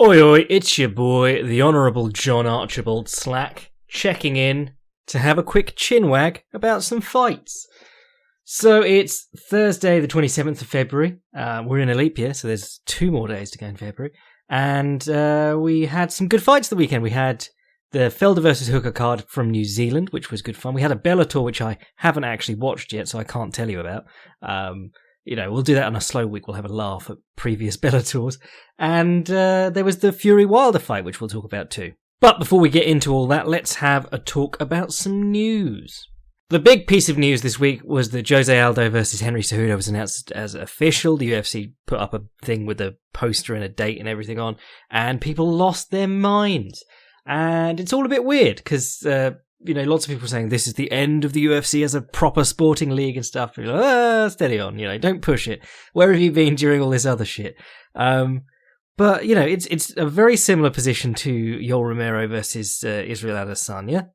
Oi oi, it's your boy, the Honourable John Archibald Slack, checking in to have a quick chinwag about some fights. So it's Thursday the 27th of February, we're in a leap year, so there's 2 more days to go in February, and we had some good fights the weekend. We had the Felder versus Hooker card from New Zealand, which was good fun. We had a Bellator, which I haven't actually watched yet, so I can't tell you about. We'll do that on a slow week. We'll have a laugh at previous Bellators. And there was the Fury Wilder fight, which we'll talk about too. But before we get into all that, let's have a talk about some news. The big piece of news this week was that Jose Aldo versus Henry Cejudo was announced as official. The UFC put up a thing with a poster and a date and everything on, and people lost their minds. And it's all a bit weird because, lots of people saying this is the end of the UFC as a proper sporting league and stuff. You're like, steady on, don't push it. Where have you been during all this other shit? But, it's a very similar position to Yoel Romero versus Israel Adesanya,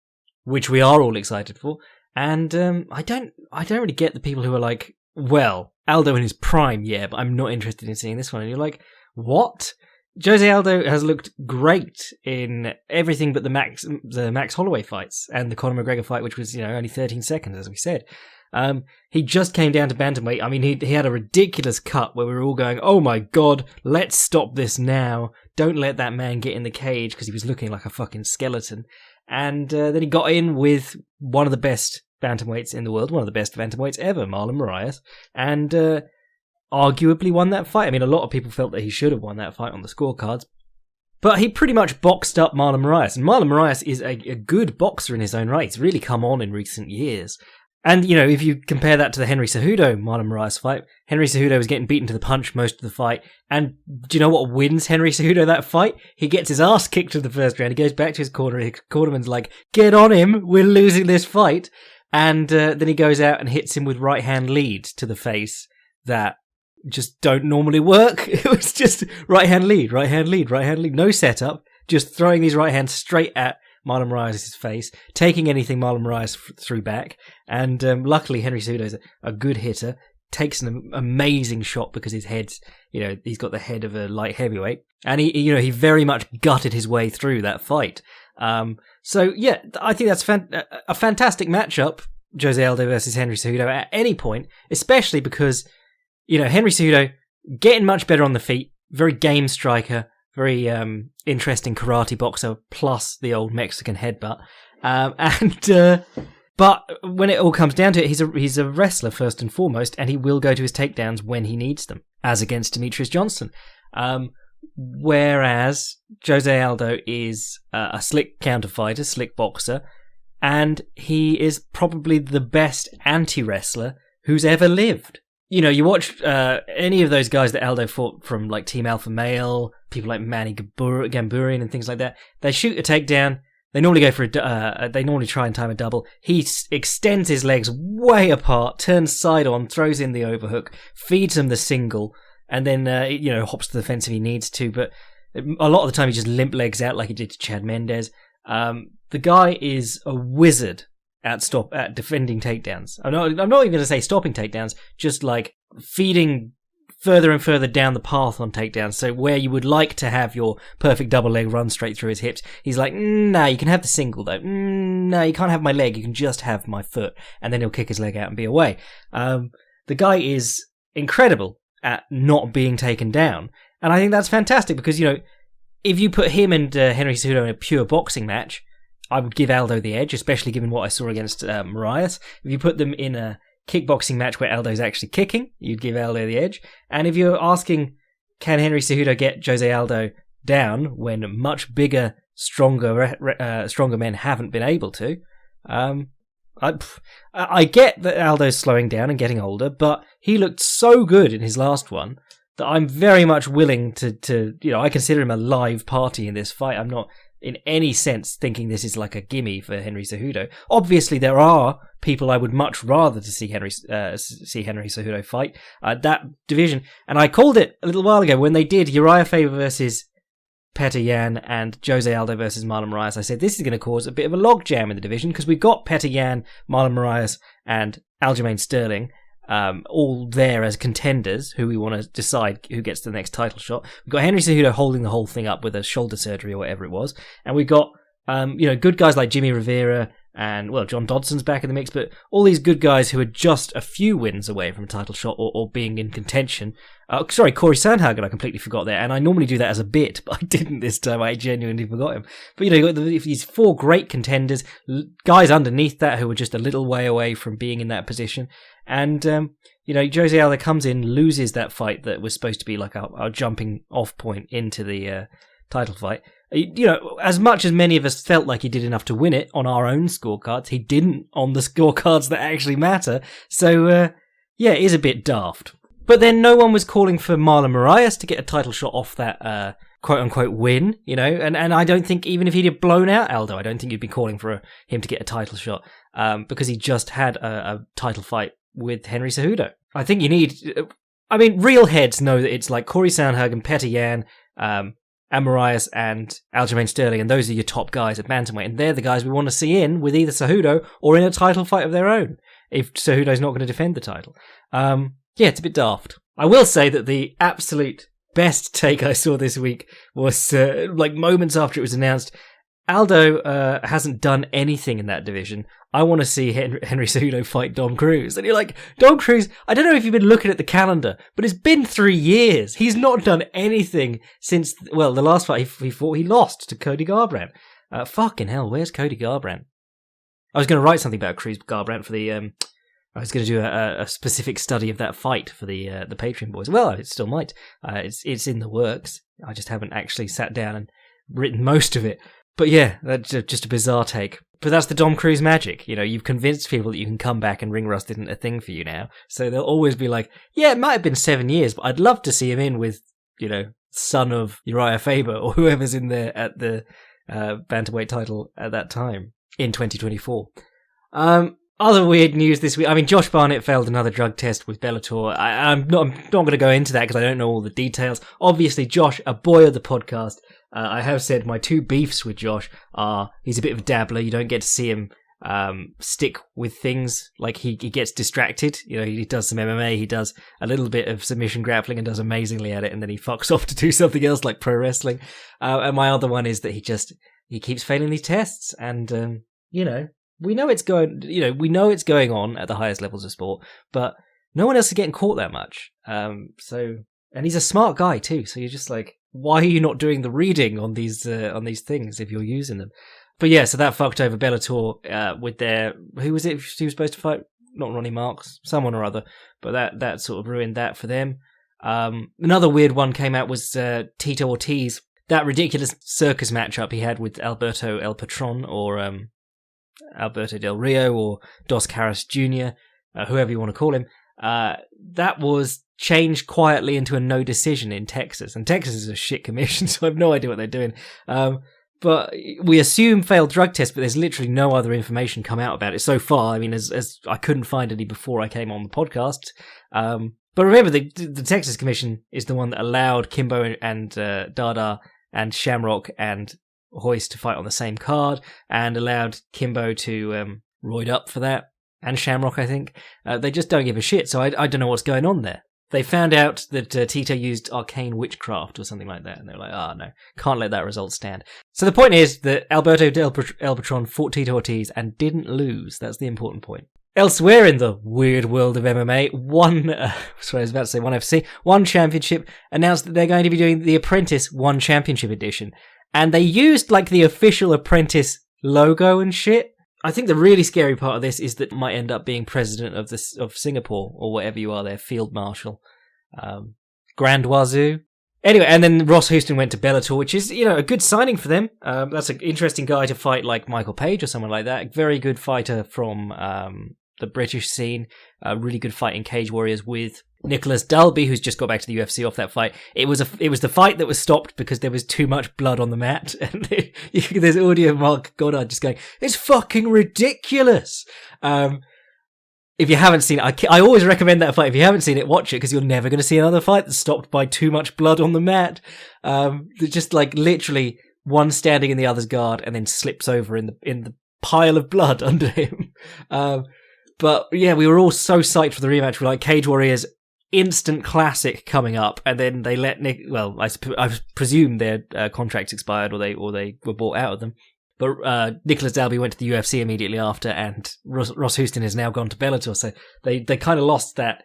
which we are all excited for. And I don't really get the people who are like, well, Aldo in his prime, yeah, but I'm not interested in seeing this one. And you're like, what? Jose Aldo has looked great in everything but the Max Holloway fights and the Conor McGregor fight, which was, only 13 seconds, as we said. He just came down to bantamweight. I mean, he had a ridiculous cut where we were all going, oh my god, let's stop this now. Don't let that man get in the cage, because he was looking like a fucking skeleton. And then he got in with one of the best bantamweights in the world, one of the best bantamweights ever, Marlon Moraes, and arguably won that fight. I mean, a lot of people felt that he should have won that fight on the scorecards, but he pretty much boxed up Marlon Moraes, and Marlon Moraes is a good boxer in his own right. He's really come on in recent years. And, if you compare that to the Henry Cejudo-Marlon Moraes fight, Henry Cejudo was getting beaten to the punch most of the fight, and do you know what wins Henry Cejudo that fight? He gets his ass kicked in the first round, he goes back to his corner, his cornerman's like, get on him, we're losing this fight, and then he goes out and hits him with right-hand lead to the face that just don't normally work. It was just right-hand lead, no setup, just throwing these right hands straight at Marlon Moraes' face, taking anything Marlon Moraes threw back, and luckily Henry Cejudo's a good hitter, takes an amazing shot because his head's, he's got the head of a light heavyweight, and he very much gutted his way through that fight. So yeah, I think that's a fantastic matchup, Jose Aldo versus Henry Cejudo at any point, especially because Henry Cejudo getting much better on the feet, very game striker, very interesting karate boxer, plus the old Mexican headbutt. But when it all comes down to it, he's a wrestler first and foremost, and he will go to his takedowns when he needs them, as against Demetrius Johnson. Whereas Jose Aldo is a slick counter-fighter, slick boxer, and he is probably the best anti-wrestler who's ever lived. You watch any of those guys that Aldo fought from, like Team Alpha Male, people like Manny Gamburian and things like that. They shoot a takedown. They normally go for they normally try and time a double. He extends his legs way apart, turns side on, throws in the overhook, feeds him the single, and then hops to the fence if he needs to. But a lot of the time, he just limp legs out like he did to Chad Mendes. The guy is a wizard at defending takedowns. I'm not even going to say stopping takedowns, just like feeding further and further down the path on takedowns. So where you would like to have your perfect double leg run straight through his hips, he's like, nah, you can have the single though. No, you can't have my leg, you can just have my foot. And then he'll kick his leg out and be away. The guy is incredible at not being taken down. And I think that's fantastic because, if you put him and Henry Cejudo in a pure boxing match, I would give Aldo the edge, especially given what I saw against Moraes. If you put them in a kickboxing match where Aldo's actually kicking, you'd give Aldo the edge. And if you're asking, can Henry Cejudo get Jose Aldo down when much bigger, stronger men haven't been able to? I get that Aldo's slowing down and getting older, but he looked so good in his last one that I'm very much willing to I consider him a live party in this fight. I'm not in any sense thinking this is like a gimme for Henry Cejudo. Obviously, there are people I would much rather to see Henry Cejudo fight that division. And I called it a little while ago when they did Uriah Faber versus Petr Yan and Jose Aldo versus Marlon Moraes. I said this is going to cause a bit of a logjam in the division because we've got Petr Yan, Marlon Moraes, and Aljamain Sterling. all there as contenders who we want to decide who gets the next title shot. We've got Henry Cejudo holding the whole thing up with a shoulder surgery or whatever it was, and we've got good guys like Jimmy Rivera and, well, John Dodson's back in the mix, but all these good guys who are just a few wins away from a title shot or being in contention. Sorry, Corey Sandhagen, I completely forgot there, and I normally do that as a bit, but I didn't this time. I genuinely forgot him. But, you got these four great contenders, guys underneath that who are just a little way away from being in that position. And, Jose Aldo comes in, loses that fight that was supposed to be like our jumping off point into the title fight. As much as many of us felt like he did enough to win it on our own scorecards, he didn't on the scorecards that actually matter. So, it is a bit daft. But then no one was calling for Marlon Moraes to get a title shot off that quote-unquote win, and I don't think even if he'd have blown out Aldo, I don't think you'd be calling for him to get a title shot because he just had a title fight with Henry Cejudo. I think you need... real heads know that it's like Corey Sandhagen, Petr Yan, Moraes and Aljamain Sterling, and those are your top guys at bantamweight, and they're the guys we want to see in with either Cejudo or in a title fight of their own, if Cejudo's not going to defend the title. It's a bit daft. I will say that the absolute best take I saw this week was, moments after it was announced, Aldo hasn't done anything in that division. I want to see Henry Cejudo fight Dom Cruz. And you're like, Dom Cruz, I don't know if you've been looking at the calendar, but it's been 3 years. He's not done anything since, the last fight he fought, he lost to Cody Garbrandt. Fucking hell, where's Cody Garbrandt? I was going to write something about Cruz Garbrandt for the... I was going to do a specific study of that fight for the Patreon boys. Well, it still might. It's in the works. I just haven't actually sat down and written most of it. But yeah, that's just a bizarre take. But that's the Dom Cruz magic. You've convinced people that you can come back and ring rust isn't a thing for you now. So they'll always be like, yeah, it might have been 7 years, but I'd love to see him in with, son of Uriah Faber or whoever's in there at the bantamweight title at that time in 2024. Other weird news this week. Josh Barnett failed another drug test with Bellator. I'm not going to go into that because I don't know all the details. Obviously, Josh, a boy of the podcast. I have said my two beefs with Josh are he's a bit of a dabbler. You don't get to see him stick with things. Like he gets distracted. He does some MMA. He does a little bit of submission grappling and does amazingly at it, and then he fucks off to do something else like pro wrestling. And my other one is that he keeps failing these tests, and we know it's going on at the highest levels of sport, but no one else is getting caught that much. And he's a smart guy too. So you're just like, why are you not doing the reading on these things if you're using them? But yeah, so that fucked over Bellator with their... Who was it she was supposed to fight? Not Ronnie Marks, someone or other. But that sort of ruined that for them. Another weird one came out was Tito Ortiz. That ridiculous circus matchup he had with Alberto El Patron or Alberto Del Rio or Dos Caras Jr., whoever you want to call him. That was changed quietly into a no decision in Texas. And Texas is a shit commission, so I have no idea what they're doing. But we assume failed drug test, but there's literally no other information come out about it so far. As I couldn't find any before I came on the podcast. But remember, the Texas Commission is the one that allowed Kimbo and Dada and Shamrock and Hoist to fight on the same card and allowed Kimbo to roid up for that. And Shamrock, I think. They just don't give a shit, so I don't know what's going on there. They found out that Tito used arcane witchcraft or something like that, and they're like, no, can't let that result stand. So the point is that Alberto El Patron fought Tito Ortiz and didn't lose. That's the important point. Elsewhere in the weird world of MMA, one FC, One Championship announced that they're going to be doing the Apprentice One Championship edition. And they used, the official Apprentice logo and shit. I think the really scary part of this is that it might end up being president of Singapore or whatever you are there, field marshal, Grand Wazoo. Anyway, and then Ross Houston went to Bellator, which is a good signing for them. That's an interesting guy to fight like Michael Page or someone like that. A very good fighter from the British scene. A really good fight in Cage Warriors with Nicholas Dalby, who's just got back to the UFC off that fight. It was the fight that was stopped because there was too much blood on the mat. And there's audio of Mark Goddard just going, "It's fucking ridiculous." If you haven't seen it, I always recommend that fight. If you haven't seen it, watch it because you're never going to see another fight that's stopped by too much blood on the mat. Just literally one standing in the other's guard and then slips over in the pile of blood under him. But yeah, we were all so psyched for the rematch. We're like, Cage Warriors, instant classic coming up, and then they let Nick. Well, I presume their contracts expired, or they were bought out of them. But Nicholas Dalby went to the UFC immediately after, and Ross Houston has now gone to Bellator. So they kind of lost that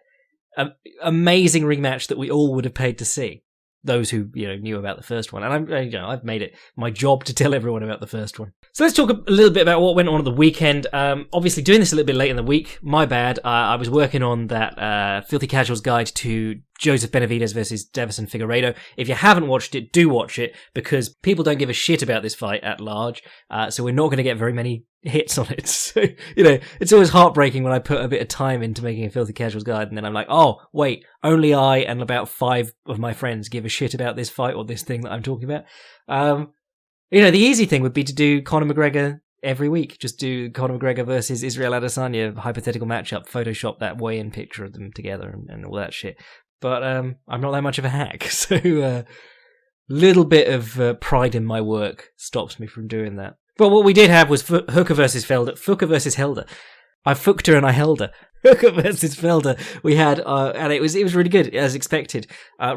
amazing rematch that we all would have paid to see. Those who knew about the first one, and I've made it my job to tell everyone about the first one. So let's talk a little bit about what went on at the weekend. Obviously, doing this a little bit late in the week, my bad. I was working on that Filthy Casuals guide to Joseph Benavidez versus Davison Figueiredo. If you haven't watched it, do watch it, because people don't give a shit about this fight at large. So we're not going to get very many hits on it. So, it's always heartbreaking when I put a bit of time into making a Filthy Casuals guide, and then I'm like, oh, wait, only I and about 5 of my friends give a shit about this fight or this thing that I'm talking about. The easy thing would be to do Conor McGregor every week. Just do Conor McGregor versus Israel Adesanya, hypothetical matchup, Photoshop that weigh-in picture of them together and all that shit. But I'm not that much of a hack, so little bit of pride in my work stops me from doing that. But what we did have was Hooker versus Felder. Hooker versus Helder. I fucked her and I held her. Hooker versus Felder. We had, and it was really good, as expected.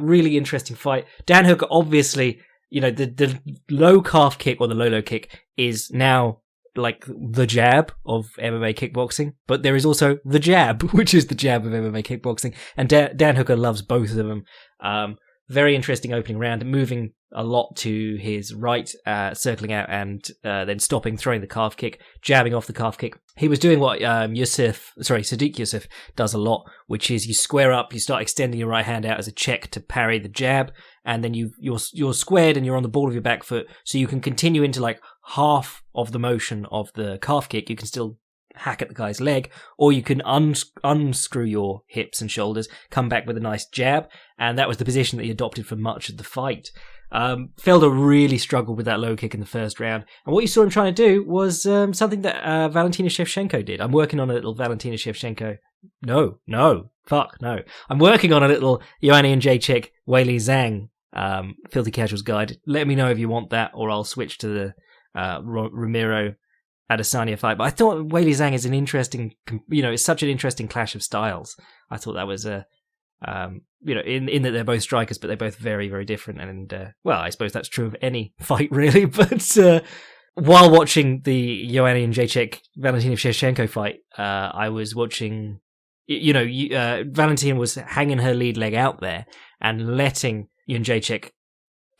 Really interesting fight. Dan Hooker, obviously, the low calf kick or the low kick is now like the jab of MMA kickboxing, but there is also the jab, which is the jab of MMA kickboxing, and Dan Hooker loves both of them. Very interesting opening round, moving a lot to his right, circling out and then stopping, throwing the calf kick, jabbing off the calf kick. He was doing what Sadiq Youssef does a lot, which is you square up, you start extending your right hand out as a check to parry the jab, and then you're squared and you're on the ball of your back foot, so you can continue into like half of the motion of the calf kick. You can still hack at the guy's leg, or you can unscrew your hips and shoulders, come back with a nice jab, and that was the position that he adopted for much of the fight. Felder really struggled with that low kick in the first round, and what you saw him trying to do was something that Valentina Shevchenko did. I'm working on a little Valentina Shevchenko. No. I'm working on a little Joanna Jędrzejczyk, Weili Zhang Filthy Casuals guide. Let me know if you want that, or I'll switch to the Romero Adesanya fight. But I thought Weili Zhang is an interesting, it's such an interesting clash of styles. I thought that was in that they're both strikers, but they're both very, very different. And I suppose that's true of any fight, really. But while watching the Joanna Jędrzejczyk Valentina Shevchenko fight, I was watching. Valentina was hanging her lead leg out there and letting Jędrzejczyk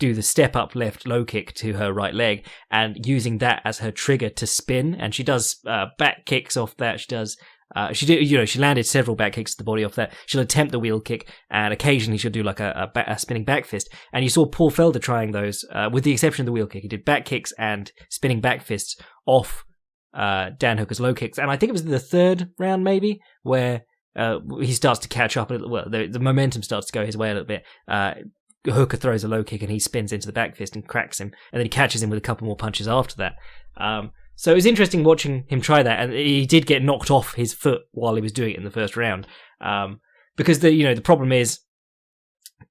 do the step up left low kick to her right leg, and using that as her trigger to spin. And she does back kicks off that. She does. She landed several back kicks to the body off that. She'll attempt the wheel kick, and occasionally she'll do like a spinning back fist. And you saw Paul Felder trying those, with the exception of the wheel kick. He did back kicks and spinning back fists off Dan Hooker's low kicks. And I think it was in the third round, maybe, where he starts to catch up a little. Well, the momentum starts to go his way a little bit. Hooker throws a low kick and he spins into the back fist and cracks him, and then he catches him with a couple more punches after that. So it was interesting watching him try that, and he did get knocked off his foot while he was doing it in the first round. Because the problem is,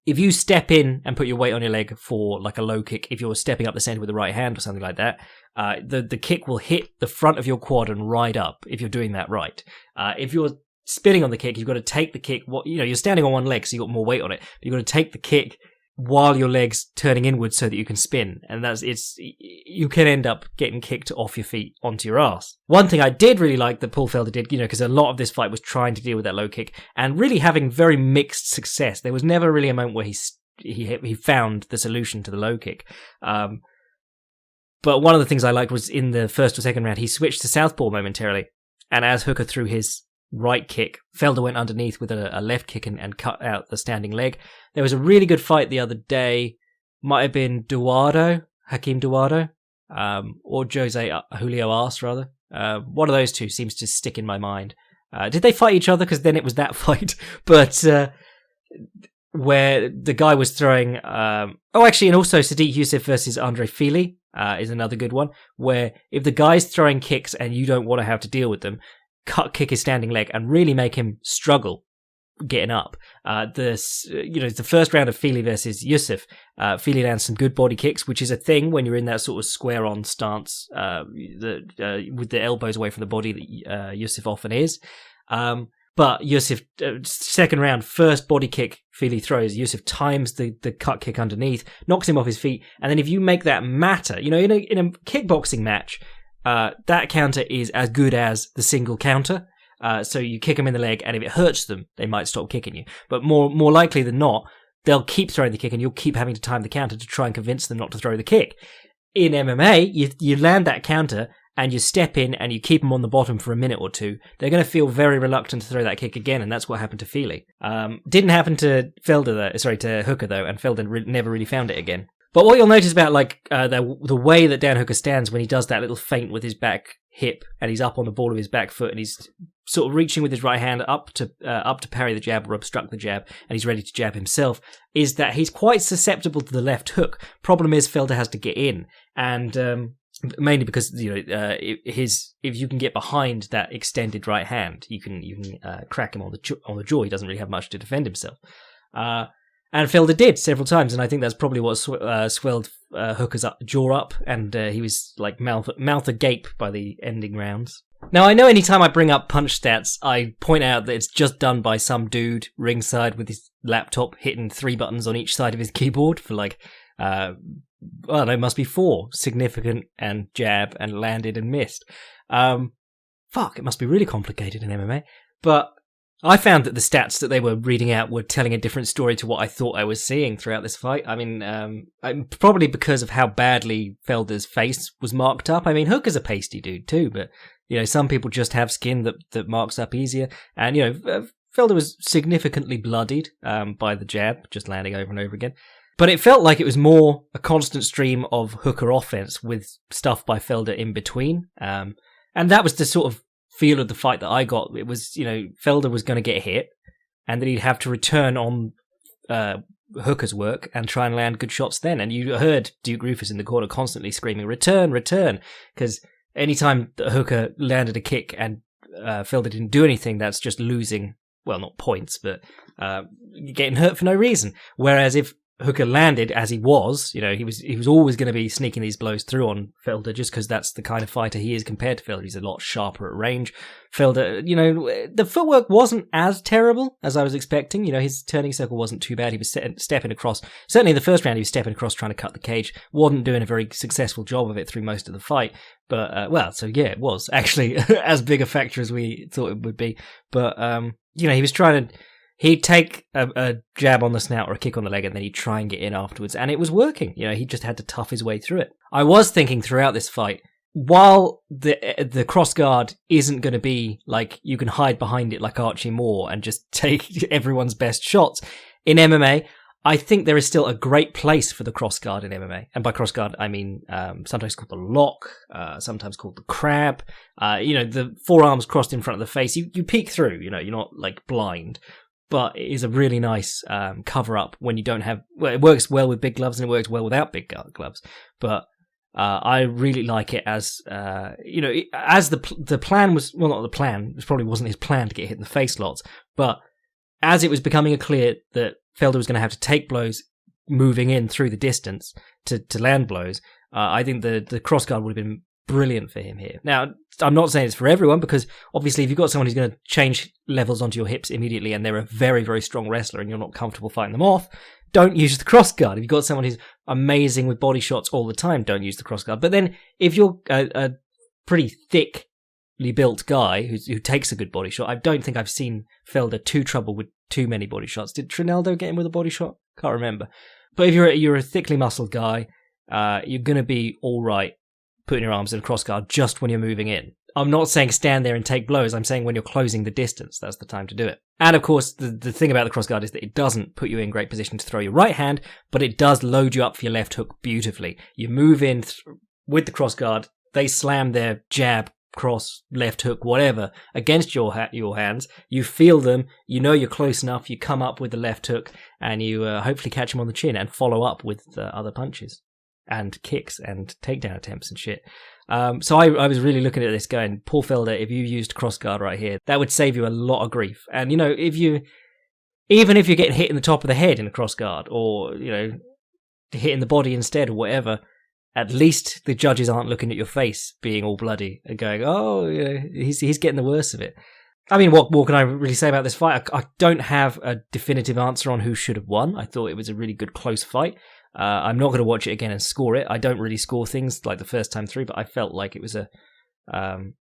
if you step in and put your weight on your leg for like a low kick, if you're stepping up the center with the right hand or something like that, the kick will hit the front of your quad and ride up if you're doing that right. If you're spinning on the kick, you've got to take the kick. You're standing on one leg, so you've got more weight on it. But you've got to take the kick while your leg's turning inwards so that you can spin, and you can end up getting kicked off your feet onto your ass. One thing I did really like that Paul Felder did, because a lot of this fight was trying to deal with that low kick and really having very mixed success. There was never really a moment where he found the solution to the low kick. But one of the things I liked was in the first or second round, he switched to southpaw momentarily, and as Hooker threw his right kick, Felder went underneath with a left kick and cut out the standing leg. There was a really good fight the other day. Might have been Hakeem Duardo, or Jose Julio Arce, rather. One of those two seems to stick in my mind. Did they fight each other? Because then it was that fight. But where the guy was throwing... and also Sadiq Youssef versus Andre Fili is another good one, where if the guy's throwing kicks and you don't want to have to deal with them, kick his standing leg and really make him struggle getting up. The first round of Fili versus Youssef, Fili lands some good body kicks, which is a thing when you're in that sort of square on stance with the elbows away from the body that Youssef often is. But Yusuf, second round, first body kick Fili throws, Yusuf times the cut kick underneath, knocks him off his feet, and then if you make that matter, in a kickboxing match, that counter is as good as the single counter. So you kick them in the leg, and if it hurts them, they might stop kicking you. But more likely than not, they'll keep throwing the kick, and you'll keep having to time the counter to try and convince them not to throw the kick. In MMA, you land that counter, and you step in and you keep them on the bottom for a minute or two, they're going to feel very reluctant to throw that kick again, and that's what happened to Fili. Didn't happen to Hooker though, and Felder never really found it again. But what you'll notice about the way that Dan Hooker stands when he does that little feint with his back hip, and he's up on the ball of his back foot, and he's sort of reaching with his right hand up to parry the jab or obstruct the jab, and he's ready to jab himself, is that he's quite susceptible to the left hook. Problem is Felder has to get in, and mainly because if you can get behind that extended right hand, you can crack him on the jaw. He doesn't really have much to defend himself, and Felder did several times, and I think that's probably what swelled Hooker's jaw up, and he was like mouth agape by the ending rounds. Now, I know anytime I bring up punch stats, I point out that it's just done by some dude ringside with his laptop hitting 3 buttons on each side of his keyboard for it must be 4. Significant and jab and landed and missed. It must be really complicated in MMA. But I found that the stats that they were reading out were telling a different story to what I thought I was seeing throughout this fight. I mean, probably because of how badly Felder's face was marked up. I mean, Hooker's a pasty dude too, but, some people just have skin that marks up easier. And, Felder was significantly bloodied by the jab, just landing over and over again. But it felt like it was more a constant stream of Hooker offense with stuff by Felder in between. And that was the sort of feel of the fight that I got. It was, Felder was going to get hit, and then he'd have to return on Hooker's work and try and land good shots then. And you heard Duke Rufus in the corner constantly screaming, "Return, return," because anytime that Hooker landed a kick and Felder didn't do anything, that's just losing, well, not points, but getting hurt for no reason. Whereas if Hooker landed as he was, he was always going to be sneaking these blows through on Felder just because that's the kind of fighter he is compared to Felder. He's a lot sharper at range. Felder, the footwork wasn't as terrible as I was expecting. His turning circle wasn't too bad. He was stepping across. Certainly in the first round, he was stepping across trying to cut the cage. Wasn't doing a very successful job of it through most of the fight. But, it was actually as big a factor as we thought it would be. But, he was trying to... He'd take a jab on the snout or a kick on the leg, and then he'd try and get in afterwards, and it was working. He just had to tough his way through it. I was thinking throughout this fight, while the cross guard isn't going to be like you can hide behind it like Archie Moore and just take everyone's best shots, in MMA, I think there is still a great place for the cross guard in MMA. And by cross guard, I mean sometimes called the lock, sometimes called the crab. The forearms crossed in front of the face. You peek through, you're not like blind. But it is a really nice cover-up when you don't have... Well, it works well with big gloves and it works well without big gloves. But I really like it as, as the plan was... Well, not the plan. It probably wasn't his plan to get hit in the face lots. But as it was becoming clear that Felder was going to have to take blows moving in through the distance to land blows, I think the crossguard would have been brilliant for him here. Now, I'm not saying it's for everyone, because obviously if you've got someone who's going to change levels onto your hips immediately and they're a very, very strong wrestler and you're not comfortable fighting them off, don't use the crossguard. If you've got someone who's amazing with body shots all the time, don't use the crossguard. But then if you're a pretty thickly built guy who takes a good body shot, I don't think I've seen Felder too trouble with too many body shots. Did Trinaldo get him with a body shot? Can't remember. But if you're a thickly muscled guy, you're going to be all right putting your arms in a crossguard just when you're moving in. I'm not saying stand there and take blows. I'm saying when you're closing the distance, that's the time to do it. And of course, the thing about the crossguard is that it doesn't put you in great position to throw your right hand, but it does load you up for your left hook beautifully. You move in with the crossguard, they slam their jab, cross, left hook, whatever, against your hands. You feel them, you're close enough, you come up with the left hook, and you hopefully catch them on the chin and follow up with other punches and kicks and takedown attempts and shit. So I was really looking at this going, Paul Felder, if you used crossguard right here, that would save you a lot of grief. And, even if you're getting hit in the top of the head in a crossguard or, hit in the body instead or whatever, at least the judges aren't looking at your face being all bloody and going, oh, he's getting the worst of it. I mean, what can I really say about this fight? I don't have a definitive answer on who should have won. I thought it was a really good close fight. I'm not going to watch it again and score it. I don't really score things like the first time through, but I felt like it was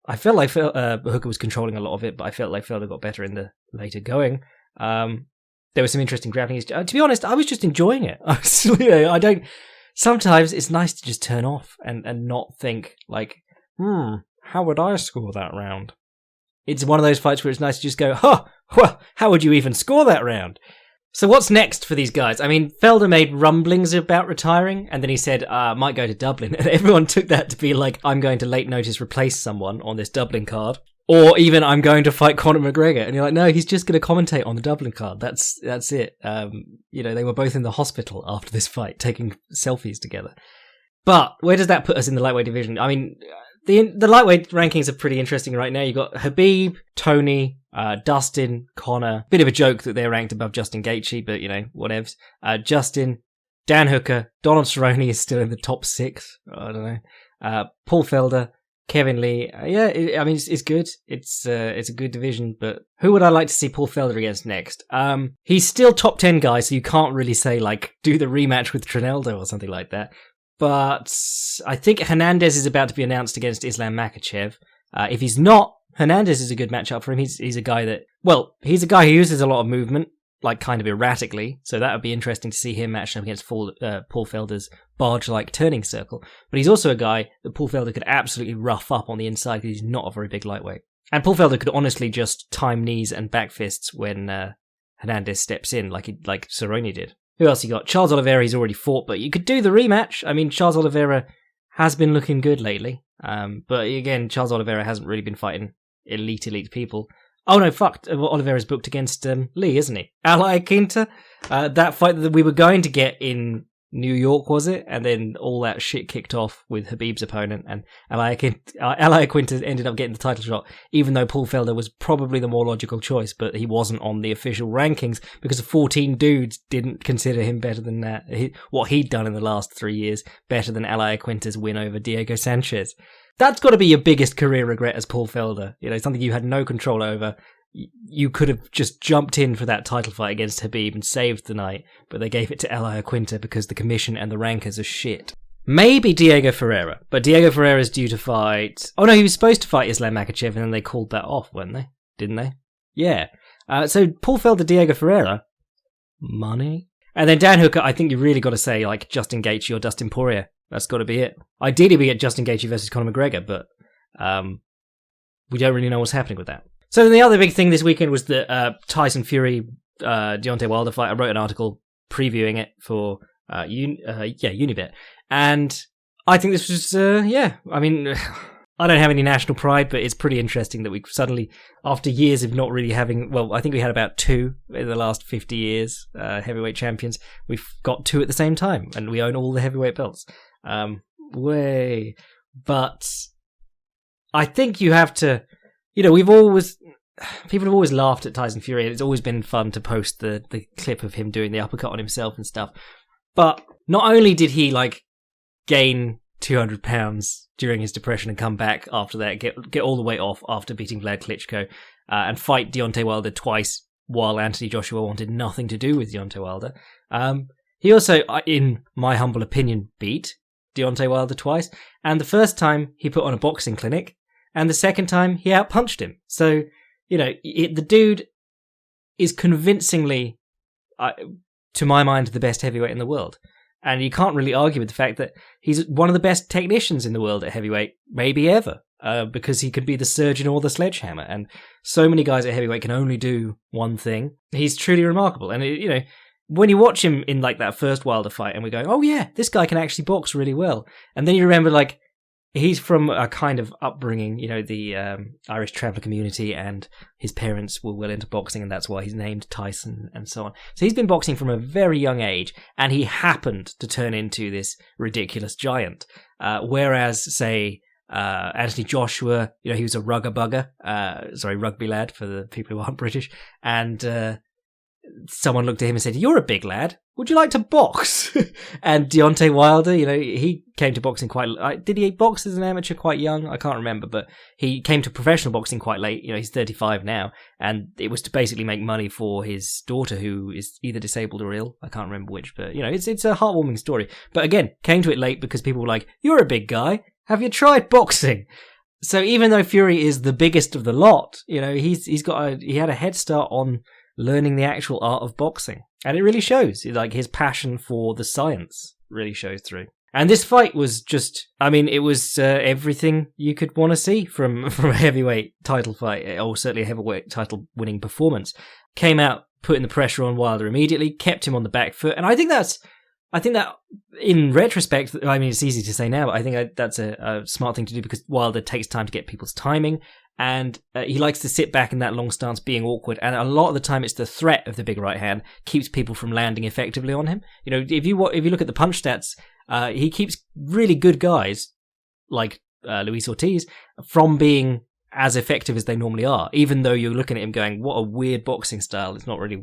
I felt like Hooker was controlling a lot of it, but I felt like Felder got better in the later going. There was some interesting grappling. To be honest, I was just enjoying it. I don't. Sometimes it's nice to just turn off and not think like, how would I score that round? It's one of those fights where it's nice to just go, well, how would you even score that round? So what's next for these guys? I mean, Felder made rumblings about retiring, and then he said, might go to Dublin. And everyone took that to be like, I'm going to late notice replace someone on this Dublin card. Or even, I'm going to fight Conor McGregor. And you're like, no, he's just going to commentate on the Dublin card. That's it. They were both in the hospital after this fight, taking selfies together. But where does that put us in the lightweight division? I mean, the lightweight rankings are pretty interesting right now. You've got Khabib, Tony, Dustin, Conor. Bit of a joke that they're ranked above Justin Gaethje, but, whatevs. Justin, Dan Hooker, Donald Cerrone is still in the top 6. I don't know. Paul Felder, Kevin Lee. It's good. It's a good division, but who would I like to see Paul Felder against next? He's still top 10 guy, so you can't really say, do the rematch with Trinaldo or something like that. But I think Hernandez is about to be announced against Islam Makhachev. If he's not, Hernandez is a good matchup for him. He's a guy who uses a lot of movement, kind of erratically. So that would be interesting to see him matched up against Paul Felder's barge-like turning circle. But he's also a guy that Paul Felder could absolutely rough up on the inside because he's not a very big lightweight. And Paul Felder could honestly just time knees and back fists when Hernandez steps in, like Cerrone did. Who else you got? Charles Oliveira, he's already fought, but you could do the rematch. I mean, Charles Oliveira has been looking good lately. But again, Charles Oliveira hasn't really been fighting elite people. Oh no, fuck. Oliveira's booked against Lee, isn't he? Ally Quinta. That fight that we were going to get in New York, was it? And then all that shit kicked off with Khabib's opponent, and Ally Quinta ended up getting the title shot, even though Paul Felder was probably the more logical choice, but he wasn't on the official rankings because 14 dudes didn't consider him better than that. What he'd done in the last 3 years, better than Ally Quinta's win over Diego Sanchez. That's got to be your biggest career regret as Paul Felder. Something you had no control over. You could have just jumped in for that title fight against Khabib and saved the night, but they gave it to Ally Quinta because the commission and the rankers are shit. Maybe Diego Ferreira, but Diego Ferreira is due to fight... Oh no, he was supposed to fight Islam Makhachev and then they called that off, weren't they? Didn't they? Yeah. So Paul Felder, Diego Ferreira, money? And then Dan Hooker, I think you really got to say Justin Gaethje or Dustin Poirier. That's got to be it. Ideally we get Justin Gaethje versus Conor McGregor, but we don't really know what's happening with that. So then the other big thing this weekend was the Tyson Fury Deontay Wilder fight. I wrote an article previewing it for Unibet, and I think this was I mean, I don't have any national pride, but it's pretty interesting that we suddenly, after years of not really having, well, I think we had about 2 in the last 50 years, heavyweight champions. We've got 2 at the same time, and we own all the heavyweight belts. But I think you have to. People have always laughed at Tyson Fury, and it's always been fun to post the clip of him doing the uppercut on himself and stuff. But not only did he gain 200 pounds during his depression and come back after that, get all the weight off after beating Vlad Klitschko, and fight Deontay Wilder twice while Anthony Joshua wanted nothing to do with Deontay Wilder. He also, in my humble opinion, beat Deontay Wilder twice, and the first time he put on a boxing clinic, and the second time, he outpunched him. So, the dude is convincingly, to my mind, the best heavyweight in the world. And you can't really argue with the fact that he's one of the best technicians in the world at heavyweight, maybe ever, because he could be the surgeon or the sledgehammer. And so many guys at heavyweight can only do one thing. He's truly remarkable. And, when you watch him in that first Wilder fight and we're going, oh yeah, this guy can actually box really well. And then you remember, he's from a kind of upbringing, the Irish traveller community, and his parents were well into boxing, and that's why he's named Tyson and so on. So he's been boxing from a very young age, and he happened to turn into this ridiculous giant. Whereas, say, Anthony Joshua, he was a rugby lad for the people who aren't British, and someone looked at him and said, "You're a big lad. Would you like to box?" And Deontay Wilder, he came to boxing did he box as an amateur quite young? I can't remember, but he came to professional boxing quite late. He's 35 now, and it was to basically make money for his daughter, who is either disabled or ill. I can't remember which, but it's a heartwarming story. But again, came to it late because people were like, "You're a big guy. Have you tried boxing?" So even though Fury is the biggest of the lot, he had a head start on learning the actual art of boxing. And it really shows. Like, his passion for the science really shows through. And this fight was just, it was everything you could want to see from a heavyweight title fight, or certainly a heavyweight title winning performance. Came out putting the pressure on Wilder immediately, kept him on the back foot. And I think that in retrospect, it's easy to say now, but I think that's a smart thing to do, because Wilder takes time to get people's timing, and he likes to sit back in that long stance being awkward, and a lot of the time it's the threat of the big right hand keeps people from landing effectively on him. If you look at the punch stats, he keeps really good guys like Luis Ortiz from being as effective as they normally are, even though you're looking at him going, what a weird boxing style. It's not really,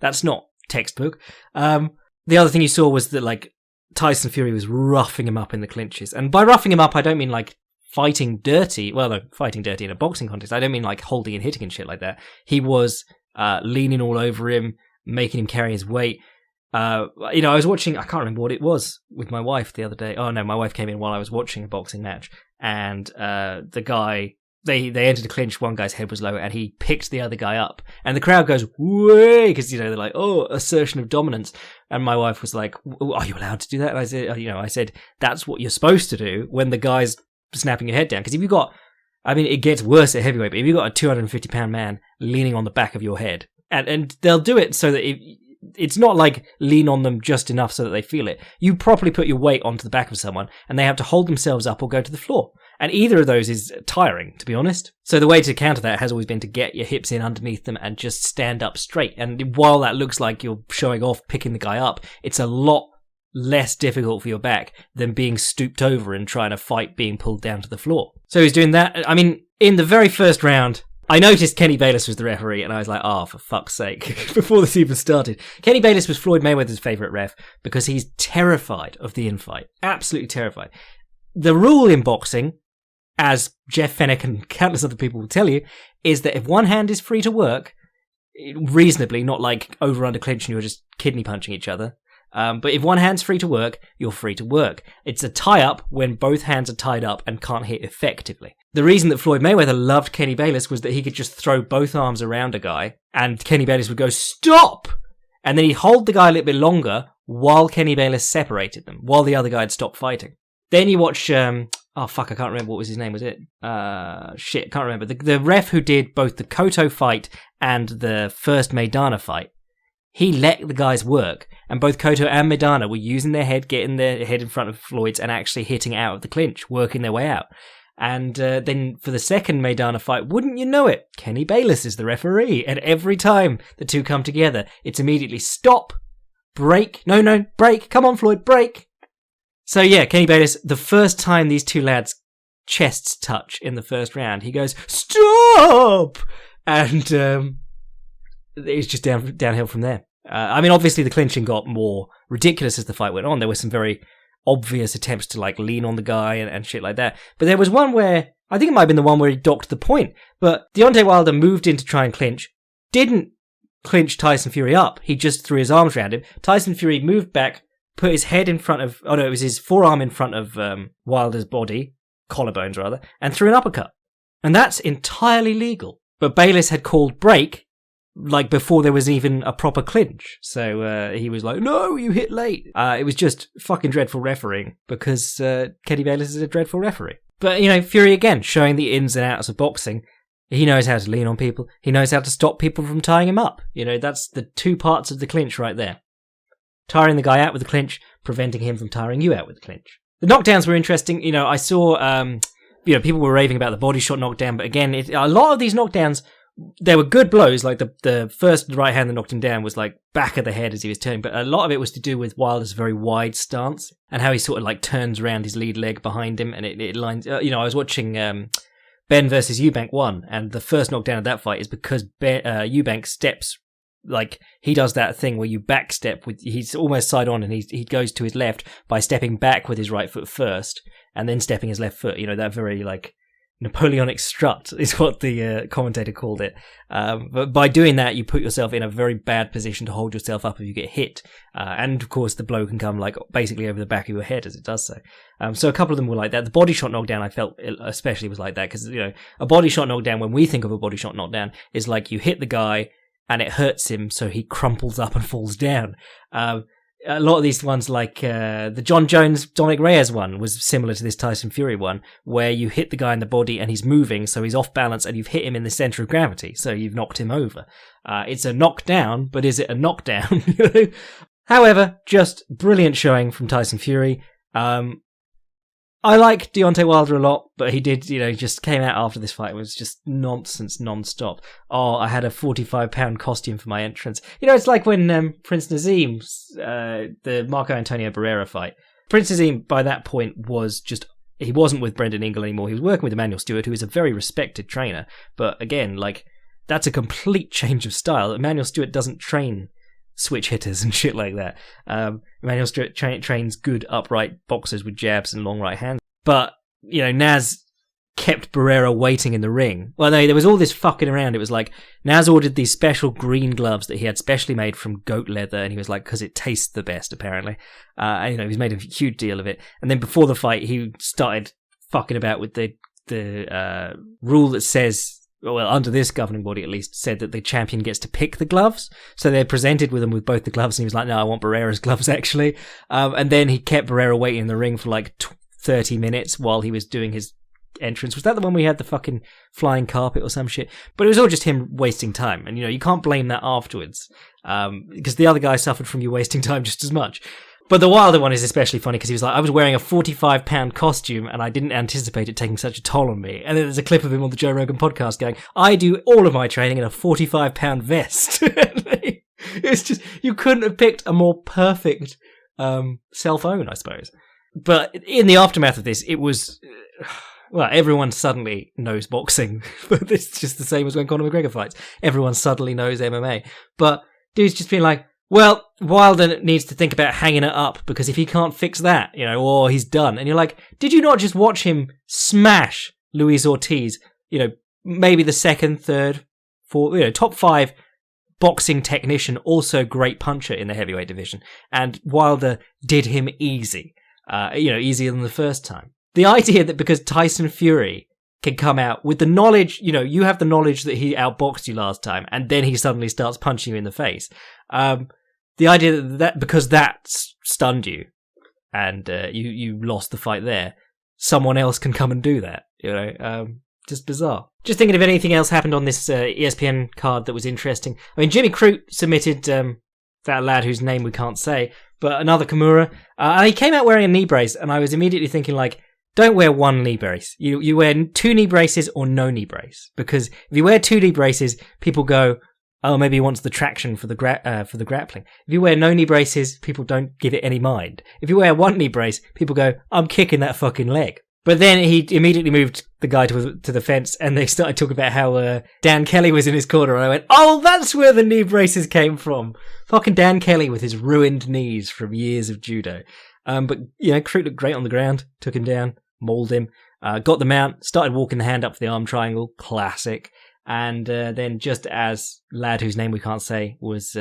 that's not textbook. The other thing you saw was that, like, Tyson Fury was roughing him up in the clinches. And by roughing him up, I don't mean, like, fighting dirty. Well, no, fighting dirty in a boxing context. I don't mean, like, holding and hitting and shit like that. He was leaning all over him, making him carry his weight. I was watching, I can't remember what it was, with my wife the other day. Oh, no, my wife came in while I was watching a boxing match. And the guy... They entered a clinch, one guy's head was low, and he picked the other guy up. And the crowd goes, way, because, they're like, oh, assertion of dominance. And my wife was like, are you allowed to do that? And I said, that's what you're supposed to do when the guy's snapping your head down. Because if you've got, it gets worse at heavyweight, but if you've got a 250-pound man leaning on the back of your head, and they'll do it so that it's not like lean on them just enough so that they feel it. You properly put your weight onto the back of someone, and they have to hold themselves up or go to the floor. And either of those is tiring, to be honest. So the way to counter that has always been to get your hips in underneath them and just stand up straight. And while that looks like you're showing off, picking the guy up, it's a lot less difficult for your back than being stooped over and trying to fight being pulled down to the floor. So he's doing that. In the very first round, I noticed Kenny Bayless was the referee, and I was like, for fuck's sake, before this even started. Kenny Bayless was Floyd Mayweather's favourite ref because he's terrified of the infight. Absolutely terrified. The rule in boxing, as Jeff Fennick and countless other people will tell you, is that if one hand is free to work, reasonably, not like over-under clinch and you're just kidney punching each other, but if one hand's free to work, you're free to work. It's a tie-up when both hands are tied up and can't hit effectively. The reason that Floyd Mayweather loved Kenny Bayless was that he could just throw both arms around a guy, and Kenny Bayless would go, "Stop!" And then he'd hold the guy a little bit longer while Kenny Bayless separated them, while the other guy had stopped fighting. Then you watch, I can't remember what was his name, was it? Can't remember. The ref who did both the Cotto fight and the first Maidana fight, he let the guys work, and both Cotto and Maidana were using their head, getting their head in front of Floyd's and actually hitting out of the clinch, working their way out. And then for the second Maidana fight, wouldn't you know it, Kenny Bayless is the referee, and every time the two come together, it's immediately stop, break, no, break, come on Floyd, break. So yeah, Kenny Bayless, the first time these two lads' chests touch in the first round, he goes, "Stop!" And it's just downhill from there. Obviously the clinching got more ridiculous as the fight went on. There were some very obvious attempts to like lean on the guy and shit like that. But there was one where, I think it might have been the one where he docked the point, but Deontay Wilder moved in to try and clinch, didn't clinch Tyson Fury up, he just threw his arms around him. Tyson Fury moved back, put his head in front of, it was his forearm in front of Wilder's body, collarbones rather, and threw an uppercut. And that's entirely legal. But Bayless had called break, like before there was even a proper clinch. So he was like, "No, you hit late." It was just fucking dreadful refereeing, because Kenny Bayless is a dreadful referee. But, Fury again, showing the ins and outs of boxing. He knows how to lean on people. He knows how to stop people from tying him up. That's the two parts of the clinch right there. Tiring the guy out with the clinch, preventing him from tiring you out with the clinch. The knockdowns were interesting. I saw, people were raving about the body shot knockdown, but again, a lot of these knockdowns, there were good blows. Like the first right hand that knocked him down was like back of the head as he was turning, but a lot of it was to do with Wilder's very wide stance and how he sort of like turns around his lead leg behind him, and it lines. I was watching Ben versus Eubank 1, and the first knockdown of that fight is because Eubank steps like, he does that thing where you backstep with, he's almost side on, and he goes to his left by stepping back with his right foot first, and then stepping his left foot. You know, that very, like, Napoleonic strut is what the commentator called it. But by doing that, you put yourself in a very bad position to hold yourself up if you get hit. And of course, the blow can come like basically over the back of your head as it does so. So a couple of them were like that. The body shot knockdown, I felt especially was like that, because, you know, a body shot knockdown, when we think of a body shot knockdown, is like you hit the guy and it hurts him, so he crumples up and falls down. A lot of these ones, like the John Jones, Dominic Reyes one, was similar to this Tyson Fury one, where you hit the guy in the body and he's moving, so he's off balance, and you've hit him in the center of gravity, so you've knocked him over. It's a knockdown, but is it a knockdown? However, just brilliant showing from Tyson Fury. I like Deontay Wilder a lot, but he did, you know, just came out after this fight. It was just nonsense, non-stop. Oh, I had a £45 costume for my entrance. You know, it's like when Prince Nazim's, the Marco Antonio Barrera fight. Prince Nazim, by that point, was just, he wasn't with Brendan Ingle anymore. He was working with Emmanuel Stewart, who is a very respected trainer. But again, like, that's a complete change of style. Emmanuel Stewart doesn't train switch hitters and shit like that. Emmanuel Stewart trains good upright boxers with jabs and long right hands. But, you know, Naz kept Barrera waiting in the ring. Well, no, there was all this fucking around. It was like, Naz ordered these special green gloves that he had specially made from goat leather, and he was like, because it tastes the best, apparently. And, you know, he's made a huge deal of it. And then before the fight, he started fucking about with the rule that says, well, under this governing body at least, said that the champion gets to pick the gloves. So they're presented with him with both the gloves, and he was like, no, I want Barrera's gloves, actually. And then he kept Barrera waiting in the ring for like 30 minutes while he was doing his entrance. Was that the one where he had the fucking flying carpet or some shit? But it was all just him wasting time. And, you know, you can't blame that afterwards, because the other guy suffered from you wasting time just as much. But the Wilder one is especially funny because he was like, I was wearing a £45 costume and I didn't anticipate it taking such a toll on me. And then there's a clip of him on the Joe Rogan podcast going, I do all of my training in a £45 vest. It's just, you couldn't have picked a more perfect cell phone, I suppose. But in the aftermath of this, it was, well, everyone suddenly knows boxing. But it's just the same as when Conor McGregor fights. Everyone suddenly knows MMA. But dude's just been like, well, Wilder needs to think about hanging it up, because if he can't fix that, you know, or he's done. And you're like, did you not just watch him smash Luis Ortiz? You know, maybe the second, third, fourth, you know, top 5 boxing technician, also great puncher in the heavyweight division. And Wilder did him easy, you know, easier than the first time. The idea that because Tyson Fury can come out with the knowledge, you know, you have the knowledge that he outboxed you last time, and then he suddenly starts punching you in the face. The idea that because that stunned you and you lost the fight there, someone else can come and do that, you know, just bizarre. Just thinking if anything else happened on this ESPN card that was interesting. I mean, Jimmy Crute submitted that lad whose name we can't say, but another Kimura. And he came out wearing a knee brace, and I was immediately thinking, like, don't wear one knee brace. You wear 2 knee braces or no knee brace, because if you wear 2 knee braces, people go, oh, maybe he wants the traction for the grappling. If you wear no knee braces, people don't give it any mind. If you wear 1 knee brace, people go, I'm kicking that fucking leg. But then he immediately moved the guy to the fence, and they started talking about how Dan Kelly was in his corner, and I went, oh, that's where the knee braces came from. Fucking Dan Kelly with his ruined knees from years of judo. But, you know, Crute looked great on the ground, took him down, mauled him, got the mount, started walking the hand up for the arm triangle, classic. And then just as lad whose name we can't say was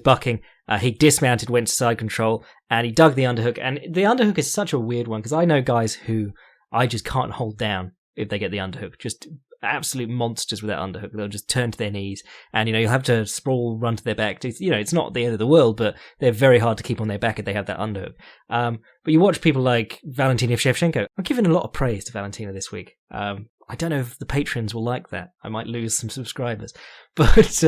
bucking, he dismounted, went to side control, and he dug the underhook. And the underhook is such a weird one, because I know guys who I just can't hold down if they get the underhook. Just absolute monsters with that underhook. They'll just turn to their knees, and, you know, you'll have to sprawl, run to their back. You know, it's not the end of the world, but they're very hard to keep on their back if they have that underhook. But you watch people like Valentina Shevchenko. I'm giving a lot of praise to Valentina this week. I don't know if the patrons will like that. I might lose some subscribers. But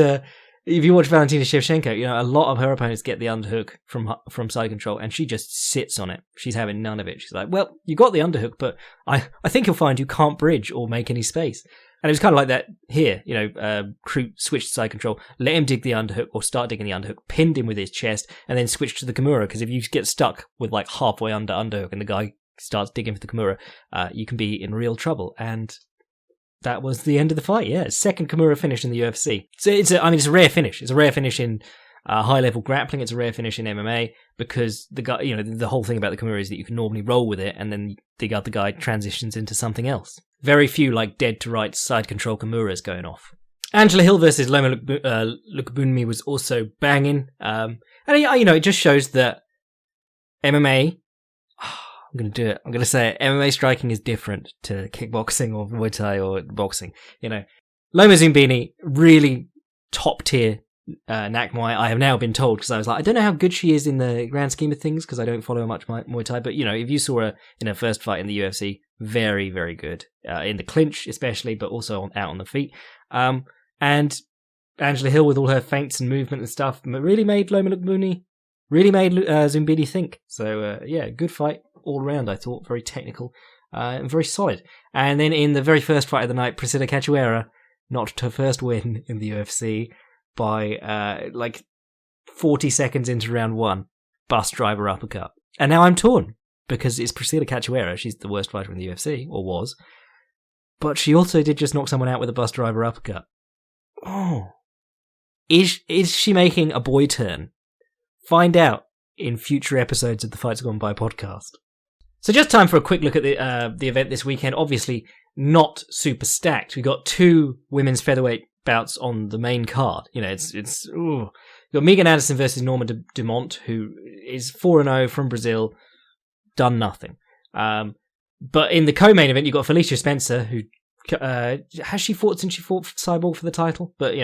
if you watch Valentina Shevchenko, you know, a lot of her opponents get the underhook from side control, and she just sits on it. She's having none of it. She's like, well, you got the underhook, but I think you'll find you can't bridge or make any space. And it was kind of like that here. You know, Crute switched to side control, let him dig the underhook, or start digging the underhook, pinned him with his chest, and then switched to the Kimura, because if you get stuck with like halfway under underhook and the guy starts digging for the Kimura, you can be in real trouble. And that was the end of the fight. Yeah, second Kimura finish in the UFC. So it's a rare finish. It's a rare finish in high level grappling. It's a rare finish in MMA because the guy, the whole thing about the Kimura is that you can normally roll with it, and then the other guy transitions into something else. Very few dead to right side control Kimuras going off. Angela Hill versus Loma Lookboonmee was also banging, and it just shows that MMA. I'm going to do it. I'm going to say it. MMA striking is different to kickboxing or Muay Thai or boxing. Loma Lookboonmee, really top tier Nak Muay. I have now been told, because I was like, I don't know how good she is in the grand scheme of things because I don't follow much Muay Thai. But if you saw her in her first fight in the UFC, very, very good in the clinch, especially, but also out on the feet. And Angela Hill with all her feints and movement and stuff really made Loma Lookboonmee, really made Zumbini think. So good fight all around. I thought very technical and very solid. And then in the very first fight of the night, Priscilla Cachoeira notched her first win in the UFC by 40 seconds into round one, bus driver uppercut. And now I'm torn because it's Priscilla Cachoeira. She's the worst fighter in the UFC, or was. But she also did just knock someone out with a bus driver uppercut. Oh. Is she making a boy turn? Find out in future episodes of the Fights Gone By podcast. So just time for a quick look at the event this weekend. Obviously not super stacked. We got 2 women's featherweight bouts on the main card. You got Megan Anderson versus Norma Dumont, who is 4-0 from Brazil, done nothing. But in the co-main event, you got Felicia Spencer, who has she fought since she fought Cyborg for the title? But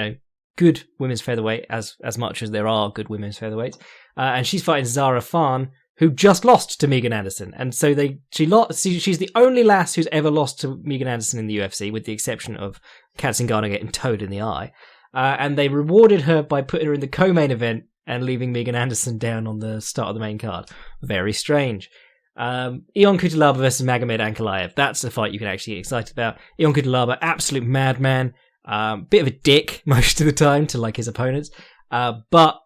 good women's featherweight, as much as there are good women's featherweights, and she's fighting Zara Farn, who just lost to Megan Anderson, and so she's the only lass who's ever lost to Megan Anderson in the UFC, with the exception of Kat Zingano getting toed in the eye, and they rewarded her by putting her in the co-main event and leaving Megan Anderson down on the start of the main card. Very strange. Ion Cutelaba versus Magomed Ankalaev. That's a fight you can actually get excited about. Ion Cutelaba, absolute madman, bit of a dick most of the time to his opponents, but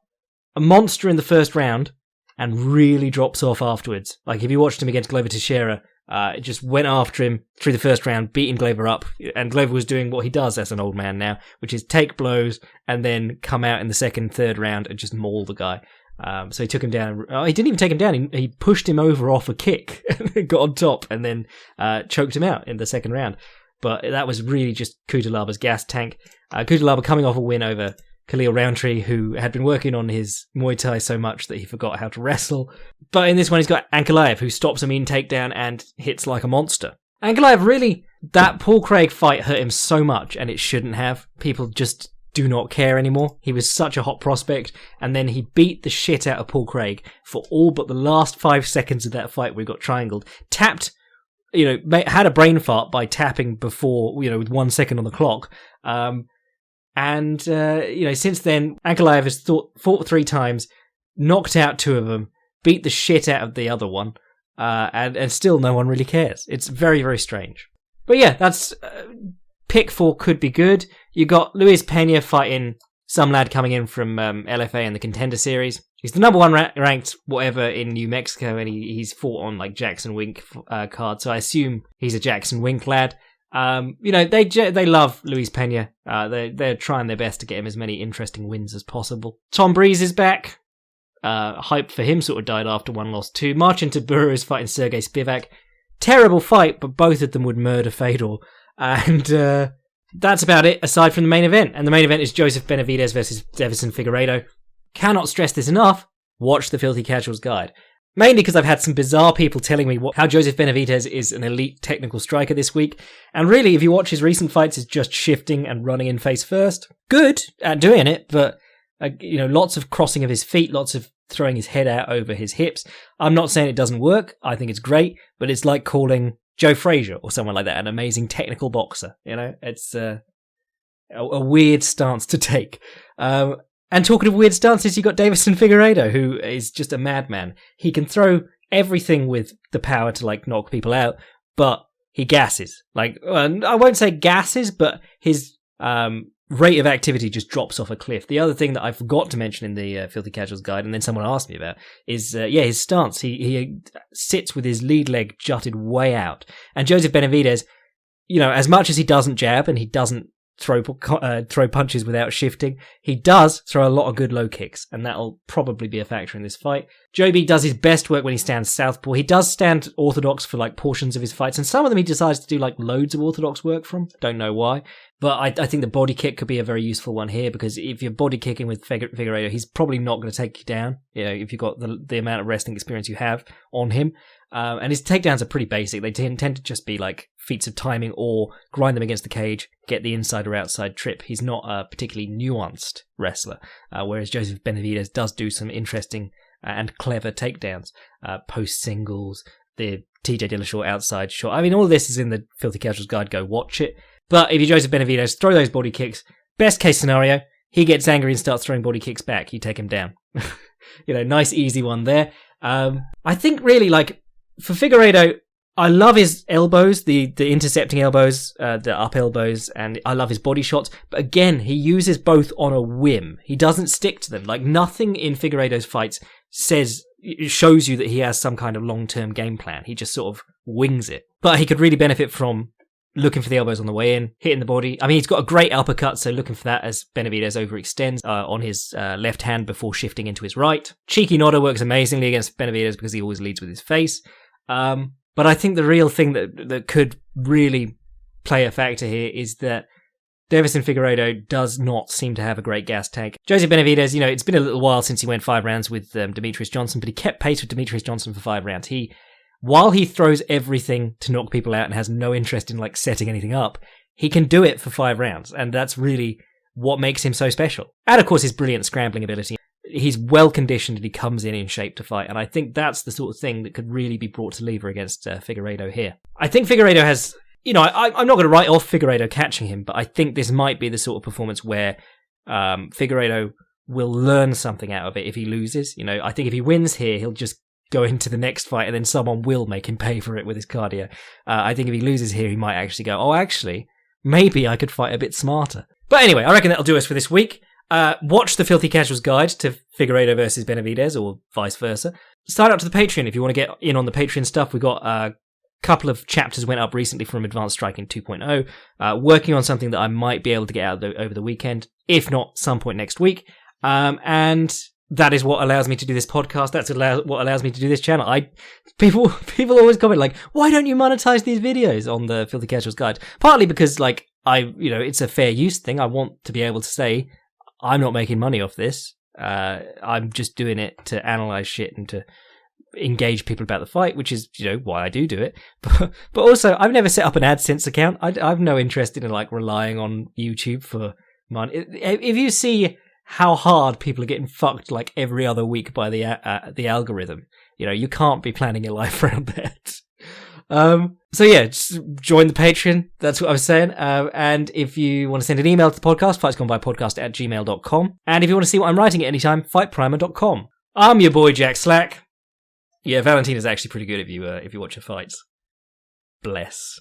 a monster in the first round, and really drops off afterwards. If you watched him against Glover Teixeira, it just went after him through the first round, beating Glover up, and Glover was doing what he does as an old man now, which is take blows and then come out in the second, third round and just maul the guy. So he took him down. He didn't even take him down. He pushed him over off a kick, got on top, and then choked him out in the second round. But that was really just Kutelaba's gas tank. Cutelaba coming off a win over Khalil Roundtree, who had been working on his Muay Thai so much that he forgot how to wrestle. But in this one, he's got Ankalaev, who stops a mean takedown and hits like a monster. Ankalaev, really, that Paul Craig fight hurt him so much, and it shouldn't have. People just do not care anymore. He was such a hot prospect, and then he beat the shit out of Paul Craig for all but the last 5 seconds of that fight where he got triangled. Tapped, had a brain fart by tapping before, with 1 second on the clock. And since then, Ankalaev has fought 3 times, knocked out 2 of them, beat the shit out of the other one, and still no one really cares. It's very, very strange. But yeah, that's pick 4 could be good. You got Luis Pena fighting some lad coming in from LFA in the Contender Series. He's the number 1 ranked whatever in New Mexico, and he's fought on Jackson Wink card, so I assume he's a Jackson Wink lad. They love Luis Pena. They're trying their best to get him as many interesting wins as possible. Tom Breeze is back. Hype for him sort of died after 1 loss too. Marcin Tybura is fighting Sergey Spivak. Terrible fight, but both of them would murder Fedor. And that's about it, aside from the main event. And the main event is Joseph Benavidez versus Davison Figueiredo. Cannot stress this enough. Watch the Filthy Casuals Guide. Mainly because I've had some bizarre people telling me how Joseph Benavidez is an elite technical striker this week. And really, if you watch his recent fights, it's just shifting and running in face first. Good at doing it, but lots of crossing of his feet, lots of throwing his head out over his hips. I'm not saying it doesn't work. I think it's great, but it's like calling Joe Frazier or someone like that an amazing technical boxer. It's a weird stance to take. And talking of weird stances, you got Davison Figueiredo, who is just a madman. He can throw everything with the power to knock people out, but he gasses. I won't say gasses, but his rate of activity just drops off a cliff. The other thing that I forgot to mention in the Filthy Casuals Guide, and then someone asked me about, is his stance. He sits with his lead leg jutted way out. And Joseph Benavidez, as much as he doesn't jab and he doesn't throw punches without shifting, he does throw a lot of good low kicks, and that'll probably be a factor in this fight. Joby does his best work when he stands southpaw. He does stand orthodox for like portions of his fights, and some of them he decides to do like loads of orthodox work from. Don't know why, but I think the body kick could be a very useful one here, because if you're body kicking with Figueiredo, he's probably not going to take you down, if you've got the amount of wrestling experience you have on him. And his takedowns are pretty basic. They tend to just be like feats of timing or grind them against the cage, get the inside or outside trip. He's not a particularly nuanced wrestler, whereas Joseph Benavidez does do some interesting and clever takedowns, post singles, the TJ Dillashaw outside shot. I mean, all of this is in the Filthy Casuals guide. Go watch it. But if you're Joseph Benavidez, throw those body kicks. Best case scenario, he gets angry and starts throwing body kicks back. You take him down. Nice easy one there. I think really like for Figueiredo, I love his elbows, the intercepting elbows, the up elbows, and I love his body shots. But again, he uses both on a whim. He doesn't stick to them. Like nothing in Figueiredo's fights shows you that he has some kind of long-term game plan. He just sort of wings it. But he could really benefit from looking for the elbows on the way in, hitting the body. I mean, he's got a great uppercut, so looking for that as Benavidez overextends on his left hand before shifting into his right. Cheeky nodder works amazingly against Benavidez because he always leads with his face. But I think the real thing that could really play a factor here is that Deiveson Figueiredo does not seem to have a great gas tank. Joseph Benavidez, it's been a little while since he went 5 rounds with Demetrius Johnson, but he kept pace with Demetrius Johnson for 5 rounds. While he throws everything to knock people out and has no interest in like setting anything up, he can do it for 5 rounds, and that's really what makes him so special. And of course his brilliant scrambling ability. He's well conditioned and he comes in shape to fight, and I think that's the sort of thing that could really be brought to lever against Figueiredo here. I think Figueiredo has, I'm not going to write off Figueiredo catching him, but I think this might be the sort of performance where Figueiredo will learn something out of it if he loses. I think if he wins here, he'll just go into the next fight and then someone will make him pay for it with his cardio. I think if he loses here, he might actually go, maybe I could fight a bit smarter. But anyway, I reckon that'll do us for this week. Watch the Filthy Casuals guide to Figueiredo versus Benavidez, or vice versa. Sign up to the Patreon if you want to get in on the Patreon stuff. We got a couple of chapters went up recently from Advanced Striking 2.0. Working on something that I might be able to get out over the weekend, if not some point next week. And that is what allows me to do this podcast. That's what allows me to do this channel. People always comment like, why don't you monetize these videos on the Filthy Casuals guide? Partly because like it's a fair use thing. I want to be able to say I'm not making money off this. I'm just doing it to analyze shit and to engage people about the fight, which is why I do it. But also, I've never set up an AdSense account. I've no interest in like relying on YouTube for money. If you see how hard people are getting fucked like every other week by the algorithm, you can't be planning your life around that. So yeah, just join the Patreon. That's what I was saying. And if you want to send an email to the podcast, fightsgonebipodcast@gmail.com. And if you want to see what I'm writing at any time, fightprimer.com. I'm your boy Jack Slack. Yeah, Valentina's actually pretty good if you watch her fights. Bless.